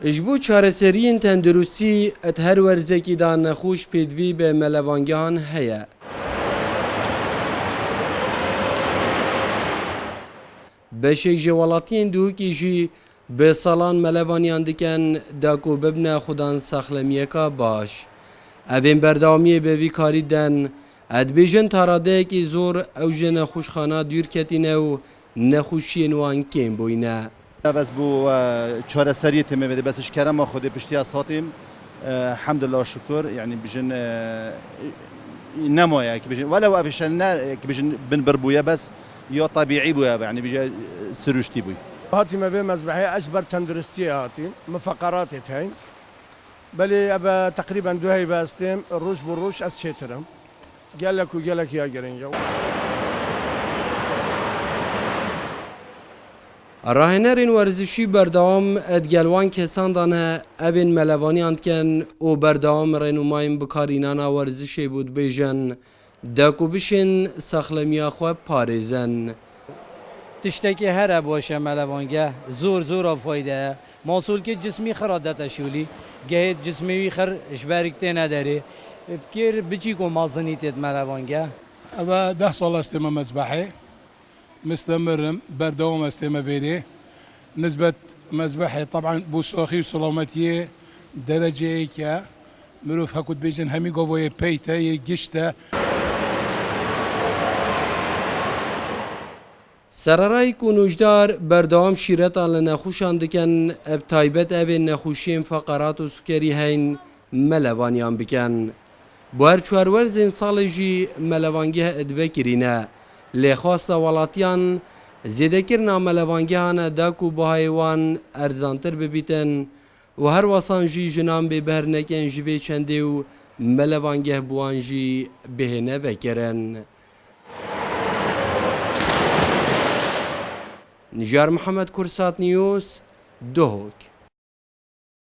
اجبو چارەسەریین تەندروستی ات هەر وەرزێکیدا نەخۆش پێدوی بە مەلەوانگیان هەیە. بەشێک ji welatiyên dûhikî jî bi salan melevaniyan dikin dako bibne xudan saxlemiyeka baş. Evên berdewamiyê bi vî karî den edbêjin taradeyekî zor ew ji nexweşxana dûr ketîne û nexweşiyên wan kêm bûyne. بس بو چارەسەریە تێمە بێ بەس شکەرەمە خودێ پشتیا ساتیم الحمدلله شکر يعني بژن نمويه كي بژن ولا وافشلنا كي بژن بنبربويا بس يا طبيعي بويا يعني بيجي سروشتي بوي هاتي ما بين مذبحي اجبر تندرستي هاتي مفقرات هاي بلي ابا تقريبا دوهي باستيم الروش بالروش اس شيترم قال لك وقال لك يا جرينجو راهنرên werzişî berdewam edgelwan kesan dane evên melevaniyan dikin û berdewam rênûmayên bikarînana werzişê bû dibêjin deko bişên saxlemiya xwe parêzin. Tiştekî here boşe melevangeh zor zora fayde ye. Masûlkê cismî xira dete şûlî gehê cismê wî xir ji berî tê nederê kêr biçî ku mazînî tê melevangeh. Eva 10 sal estême mezbehê مستمرم بردوام استمه فيدي نسبة مذبحي طبعا بوسوخي وسلامتيه درجة كا مروف هكود بيجن همي قوي بيتا يجشتا سرارای کنوجدار بردوام شیرت آل نخوشان دکن اب تایبت اب نخوشیم فقرات و سکری هین ملوانیان بکن بوهر چوارور زین سال جی ملوانگی ادوه کرینه لخواست ولاتیان زیدکرنا ملوانگیانه داکو بهایوان ارزانتر ببیتن و هر واسان جی جنان به بهرنکن جوی چنده و ملوانگه بوان جی بهنه بکرن. نجار محمد کرسات نیوز دهوک